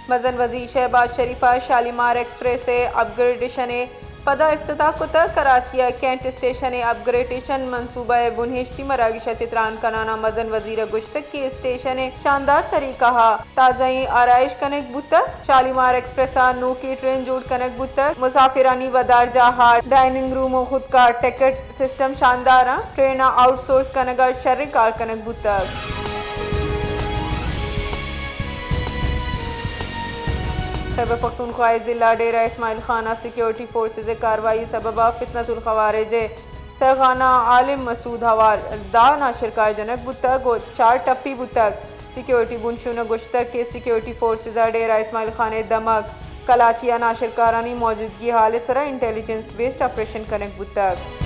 मजन वजीर शहबाज शरीफा शालीमार एक्सप्रेस से अपग्रेडेशन पदा इफ्तिताह कुता कराची कैंट स्टेशन अपग्रेडेशन मनसूबा बुनहिश्ती मरागिशा चित्रान कनाना मजन वजीर गुश्तक की स्टेशन शानदार तरीका ताज़ाई आरइश कनेक बुता शालीमार एक्सप्रेस नू की ट्रेन जोड़ कनेक बुता मुसाफिरानी वदार जहा डाइनिंग रूम खुद का टिकट सिस्टम शानदार ट्रेन आउटसोर्स कनगा शर्री कार कनेक बुता खैबर पख्तूनख्वा जिला डेरा इस्माइल खाना सिक्योरिटी फोर्सेज कार्रवाई सबबा फितनतुल खवारिज सरखाना आलिम मसूद हवाल दा नाशिरकार जनक बुतक और 4 टप्पी बुतक सिक्योरिटी बुनशुन गुश्तक के सिक्योरिटी फोर्सेज डेरा इस्माइल खाने दमक कलाचिया नाशिरकारानी मौजूदगी हाल सरा इंटेलिजेंस बेस्ड ऑपरेशन कनेक बुतक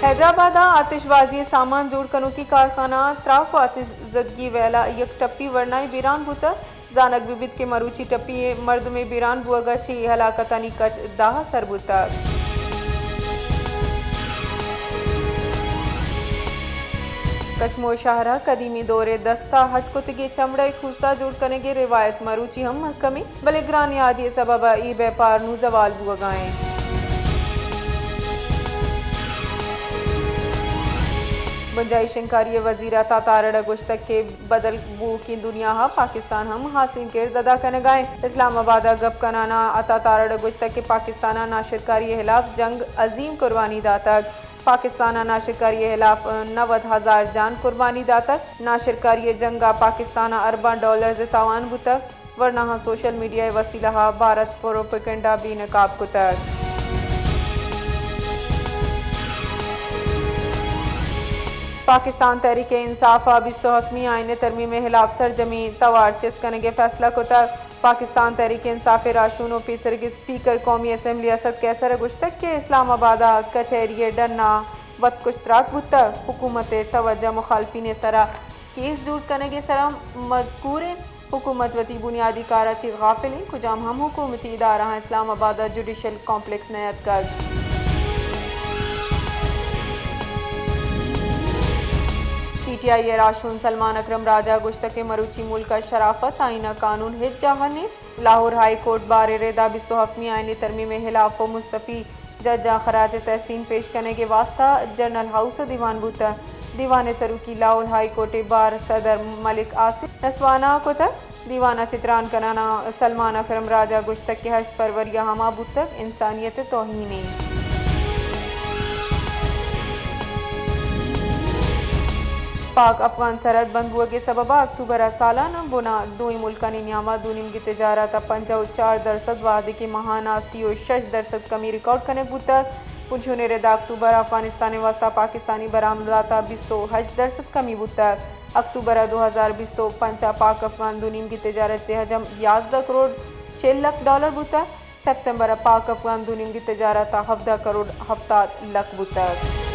हैदराबाद आतिशबाजी सामान जोड़ कनों की कारखाना त्राफ आतिशजदगी वेला यक टप्पी वर्नाई बीरान बुता जानक बिबित के मरूची टप्पी मर्द में बीरान बुआगची हलाकतानी कच दाह सरबुता कश्मोर शाहरा कदीमी दौरे दस्ता हटकुतगी चमड़े खूसा जोड़ करने के रिवायत मरूची हम महकमी बलिग्रान याद सबब ई व्यापार नू जवाल बुआगाएं गुंजाइश इंकारी वजीर तातारड़ गुश्तक के बदल बू की दुनिया पाकिस्तान हम हासिल के ददा कनगाएं इस्लामाबाद गप कनाना तातारड़ गुश्तक के पाकिस्तान नाशिरकारी खिलाफ जंग अजीम कुर्बानी दातक पाकिस्तान नाशिरकारी खिलाफ 90,000 जान कुर्बानी दातक नाशिरकारी जंगा पाकिस्तान अरबा डॉलर तावान बुतक वरना सोशल मीडिया वसीला भारत प्रोपेगेंडा भी नकाब कुतक पाकिस्तान तहरीक इंसाफ बिस्तमी आईन तरमीम में खिलाफ सरजमी तवार चिस्कने के फैसला को तक पाकिस्तान तहरीक इंसाफ राशून ऑफिसर के स्पीकर कौमी असम्बली असद कैसर गुश्तक के इस्लामाबाद कचहरी डन्ना वत कुश्तराक बुतक हुकूमत तवज्जो मुखालफिन सरा केस जूट करने के सरा मजकूर हुकूमत वती बुनियादी काराची गाफिल कुजाम हम हुकूमती इदारा इस्लामाबाद जुडिशल कॉम्प्लेक्स नयत कर पीटीआई राशून सलमान अकरम राजा गुश्तक मरूची मुल्क शराफत आइना कानून हिज जहानिस लाहौर हाई कोर्ट बारे रेदा बिस्तमी आइनी तरमीम में खिलाफ मुस्तफ़ी जज खराज तहसीन पेश करने के वास्ता जनरल हाउस दीवान बुता दीवान सरूकी लाहौर हाई कोर्ट बार सदर मलिक आसिफ नसवाना को तक दीवाना चित्रान कनाना सलमान अकरम राजा गुश्तक के हज परवर हमा बुतक इंसानियत तौहीनी पाक अफगान सरहद बंद हुए के सबबा अक्टूबर सालाना बुना दोई मुल्कानी नियामा दूनिम की तजारत 54% वादे की महाना 36% कमी रिकॉर्ड करने बुतक पुंछुने रेदा अक्टूबर अफगानिस्तान वास्ता पाकिस्तानी बरामदाता 28% कमी बुतक अक्टूबर 2020 पंचा पाक अफगान दूनिम की तजारत से हजम 11 करोड़ 6 लाख डॉलर बुतक सितंबर पाक अफगान दूनिम की तजारत 17 करोड़ 7 लाख बुतक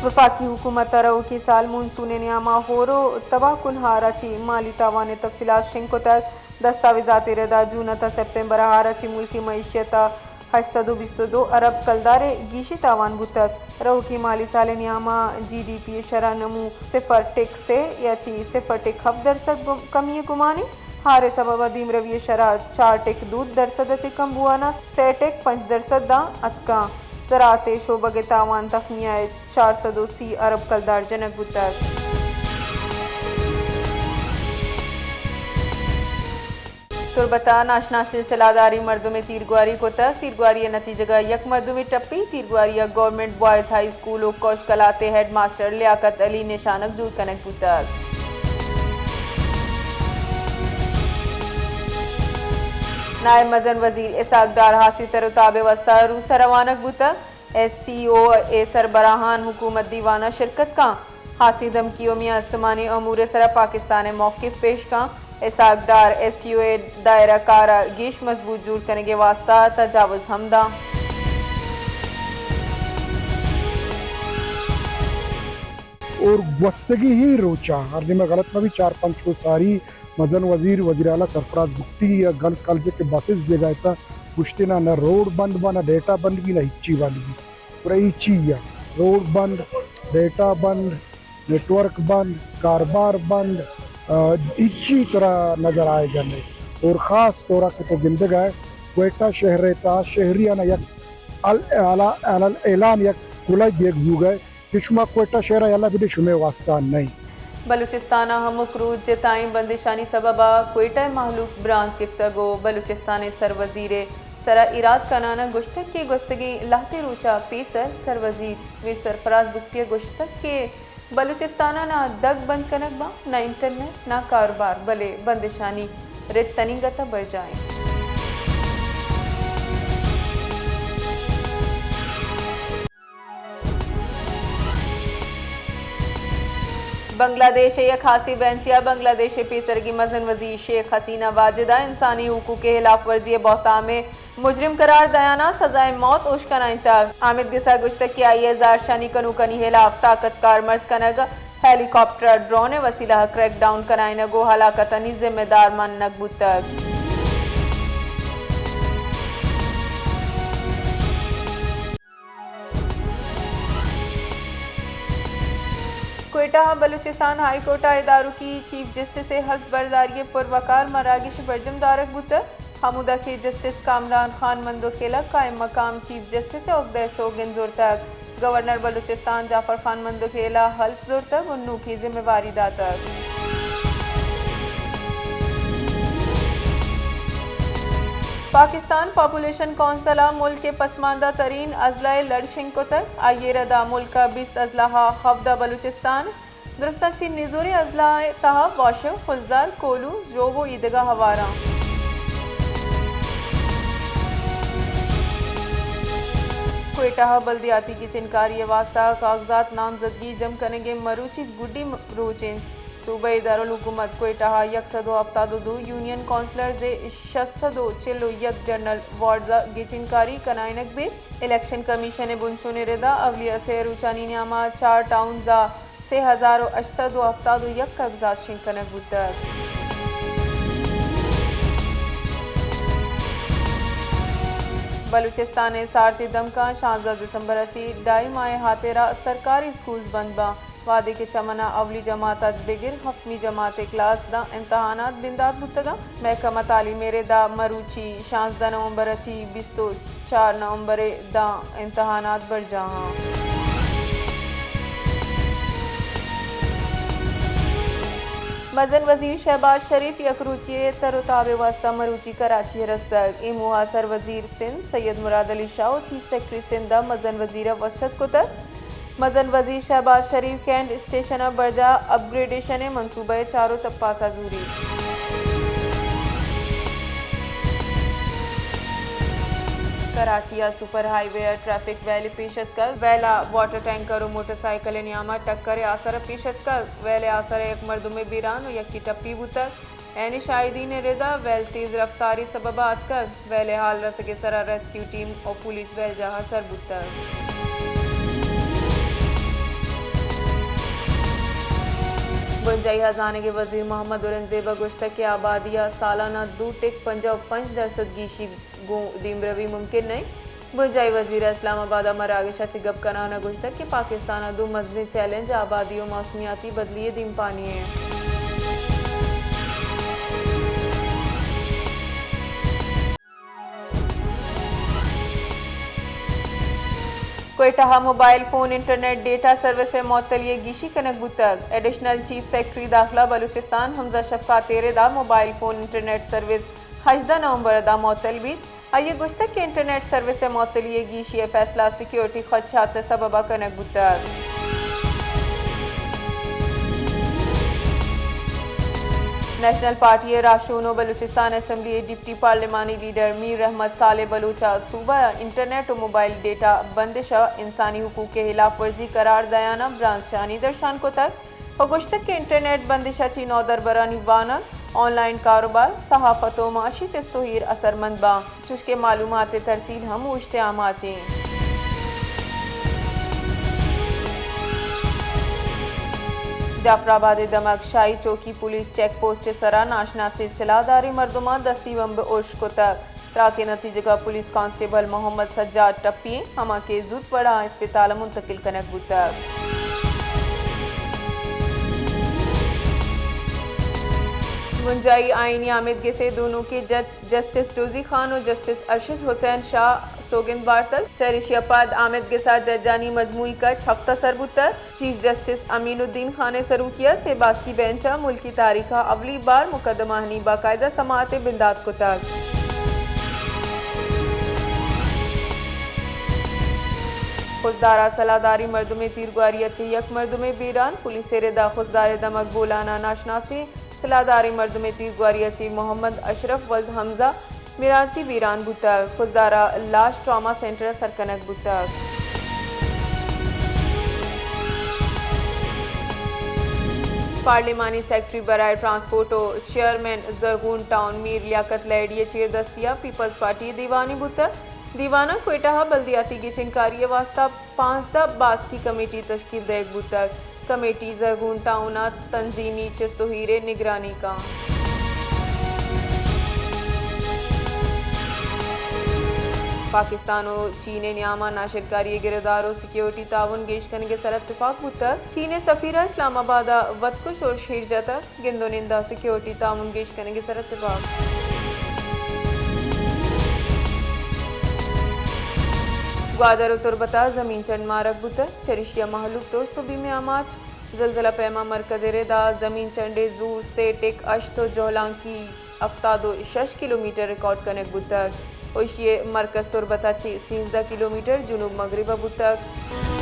वफाकी हुकूमत रऊ की साल मानसून नियामा होरो तबाह कुन हाराची माली तावान तफसीलात शिंको तक दस्तावेजात रदा जून ता सितंबर हाराची मुल्की मैशियत 822 अरब कलदारे गीशी तावान बुतक रऊ की माली साल नियामा GDP शरा नमू 0.6 से याची 0.7% कमी गुमानी हारे सबब दीम रवी शरा 4.2% कम बुआना 6.5% दा अतका ज़राअते शोबगे तावान तखमिया 480 अरब कलदार जनक बुतक तुरबता नाशना सिलसिलादारी मर्दों में तीरगुआरी को तक तीरगुआरी नतीजगा यक मर्दों में टप्पी तीरगुआरी गवर्नमेंट बॉयज़ हाई स्कूल और कोश कलाते हेड मास्टर लियाकत अली निशानक जूद कनक बुतक नायब मजन वजीर इसाकदार हासी तरताबे वस्ता रूसा रवानक बुतक SCO ए सरबराहान हुकूमत दीवाना शिरकत का हासी धमकियों में अस्तमानी अमूर सरा पाकिस्तान मौक़िफ़ पेश का इसाकदार SCO ए दायरा कारा गेश मजबूत जूर करने के वास्ता तजावुज़ हमदा और वस्तगी ही रोचा हरनी में गलत में भी 4-5 को सारी मजन वजीर वजीर आला सरफराज बुट्टी या गर्ल्स कॉलेज के बसेस दे गया था पुश्ते ना रोड बंद बना डेटा बंद भी ना हिच्ची बंद भी पूरा हिच्ची या रोड बंद, डेटा बंद, नेटवर्क बंद, कारोबार बंद, इच्छी तरह नजर आए जने और ख़ास तौर के तो गिंदग है क्वेटा शहर ता शहरियाना यक ऐलान यक कुला एक गए किशमा क्वेटा शहर अल्लाह बिदे शुमे वास्ता नहीं बलूचिस्तान हम क्रूज जताई बंदिशानी सबबा क्वेटा महलूक ब्रांच गिफ्तगो बलूचिस्तान सरवजीर सरा इराद कनाना गुश्तक की गुस्तगी लाते रूचा पेसर सरवजीर वे सरफराज बुक्तिया गुश्तक के बलूचिस्ताना ना दग बंद कनक बा ना इंटरनेट ना कारोबार भले बंदिशानी रित तनीगता बढ़ जाए। बांग्लादेश या खासी बैंसिया बांग्लादेश पेसरगी मजन वजीर शेख हसीना वाजिदा इंसानी हुकूक के खिलाफ वर्जी बहता में मुजरिम करार दयाना सजाए मौत उश्कना तक आमिद गिसा गुश्तक की आई हजार शनी कनू कनी खिलाफ ताकतकार मर्ज कनग हेलीकॉप्टर ड्रोन वसीला क्रैकडाउन कराए गो हलाकतनी जिम्मेदार मन नकबू तक क्वेटा बलूचिस्तान हाई कोर्ट इदारों की चीफ जस्टिस से हल्फ बरदारी पुरवकार मरागिश बर्जम दारक बुतर हमूदा के जस्टिस कामरान खान मंदोखेला कायम मकाम चीफ जस्टिस उकदे शोगिन जोर तक गवर्नर बलूचिस्तान जाफर खान मंदोखेला हल्फ जोर तक उन्नू की जिम्मेवारी दातक पाकिस्तान पॉपुलेशन कौंसला मुल्क के पसमानदा तरीन अजला लड़शिंग को तक आइए रदा मुल्क का 20 अजला हफ्दा बलूचिस्तान दुरुस्ती निजोरी अजला तहा वाशव फुलजार कोलू जोवो ईदगा हवारा क्वेटा बल्दियाती की चिनकारी वास्ता कागजात नामजदगी जम करेंगे मरूची गुड्डी रोचें सूबे दारुल हुकूमत क्वेटा यकसदो अफ्तादो यूनियन काउंसलर जे शसदो चिल्लो यक जनरल वार्डा गिचिनकारी कनाइनक बे इलेक्शन कमीशन बुनसुने रिदा अवलिया से रुचानी न्यामा 4 टाउन जा 3800 अफ्तादो यक कागजात शिंकनक बुतर बलूचिस्तान सारती दमका 16 दिसंबर असी डाई माए हाथेरा सरकारी स्कूल बंद बा वादे के चमना अवली जमात बिगिर हफ्मी जमात क्लास दा इम्तहानात बिंदात बुतगा महकमा तालीम दा मरूची 16 नवंबर अची 4 नवंबर दा इम्तहानात बढ़ जहाँ मजन वजीर शहबाज शरीफ यकरूची तरोताबे वास्ता मरूची कराची रस्तक ए मुहासर वजीर सिंध सैयद मुराद अली शाह चीफ सेक्रेटरी सिंध मजन वजीर वसत को तक मजन वजीर शहबाज शरीफ कैंट स्टेशन बर्जा अपग्रेडेशन मनसूबे चारों तप्पा जूरी कराचिया सुपर हाईवे ट्रैफिक वैली पेशत कर वैला वाटर टैंकर और मोटरसाइकिल नियामा टक्कर आसर पेशत कर वैले आसर एक मर्दुम बीरान और यकी टप्पी बुतर एन शाहिदीन रिदा वैल तेज रफ्तारी सबबात कर वैले हाल रसगे सरा रेस्क्यू टीम और पुलिस वैल जहाँ सर बुतर बुंजाई हजाने के वजीर मोहम्मद औरंगजेब गुश्तक के आबादिया सालाना 2.55% गीशी दीमरवी मुमकिन नहीं बुंजाई वजीर इस्लामाबाद मरागिशा चिगब कनाना गुश्तक के पाकिस्तान दो मजनी चैलेंज आबादियों मौसमियाती बदलिए दिन पानी है Quetta mobile phone internet data service मौतलिए गिशी कनक बुतक एडिशनल चीफ सेक्रेटरी दाखिला बलूचिस्तान हमजा शफकात तेरेदा मोबाइल फोन इंटरनेट सर्विस 18 नवंबर दा मौतल भी आइए गुश्तक के इंटरनेट सर्विस मौतलिए गिशी फैसला सिक्योरिटी खदशात सबबा कनक बुतक नेशनल पार्टी राशूनो बलूचिस्तान असम्बली डिप्टी पार्लिमानी लीडर मीर अहमद साले बलूचा सूबा इंटरनेट और मोबाइल डेटा बंदिश इंसानी हुकूक के खिलाफ वर्जी करार दयाना ब्रांच शानी दर्शान को तक गुश्तक के इंटरनेट बंदिशा ची नौदर बरानी वाना ऑनलाइन कारोबार सहाफत व माशी चस्तोहीर असरमंद बा चुसके मालूमात तरसील हम उश्तियाम आचे जाफराबाद दमक शाही चौकी पुलिस चेक पोस्ट सरा नाशना सिलसिलादारी मरदुमा 10 नवंबर उर्श को तक राके नतीजे का पुलिस कांस्टेबल मोहम्मद सज्जाद टप्पी हमा के जूद पड़ा अस्पताल मुंतकिल कनक बुता। मुंजाई आईनी आमिदगी से दोनों के जज जस्टिस रोजी खान और जस्टिस अरशद हुसैन शाह सोगिंद बारतल चरिशियापाद आमिदगी साथ जजानी मजमूई का हफ्ता सरबुतर चीफ जस्टिस अमीनुद्दीन खान ने सरू किया सेबास की बेंचा मुल्क की तारीख अवली बार मुकदमा हनी बाकायदा समात बिंदात को तक। खुजदारा सलादारी मर्द में तीरगुआरी अच्छे यक मर्द में बीरान पुलिस रेदा खुजदार दमक बोलाना नाशनासी सलादारी मर्द में तीरगुआरी अच्छी मोहम्मद अशरफ वल्द हमजा मिराची वीरान बुतक खुजदारा लाश ट्रामा सेंटर सरकनक बुतक। पार्लिमानी सेक्रेटरी बराए ट्रांसपोर्ट और चेयरमैन जरगून टाउन मीर लियाकत लैडिये चेयर दस्तिया पीपल्स पार्टी दीवानी बुतक दीवाना कोयटा बल्दियाती की चिनकारी वास्ता 5 बास की कमेटी तश्कील देग बुतक कमेटी जरगून टाउना तंजीमी चिस्तोहीरे निगरानी का। पाकिस्तान और चीन न्यामा नाशरकारी गिरदारों सिक्योरिटी ताउन गेश करने के सर इतफाक बुतर चीन सफीरा इस्लामाबाद वतकुश और शीरजता गिंदोनिंदा सिक्योरिटी ताउन गेश करने के सर इतफाक। ग्वादर तुरबता जमीन चंड मारक बुतर चरिशिया महलूक तो सुबी में आमाच जलजला पैमा मरकज रेदा जमीन चंडे जूर से टेक अश्तो जोहलांग की 76 किलोमीटर रिकॉर्ड कनेक बुतक ओशिये मरकज तुरबता 13 किलोमीटर जुनूब मगरिबा बुतक।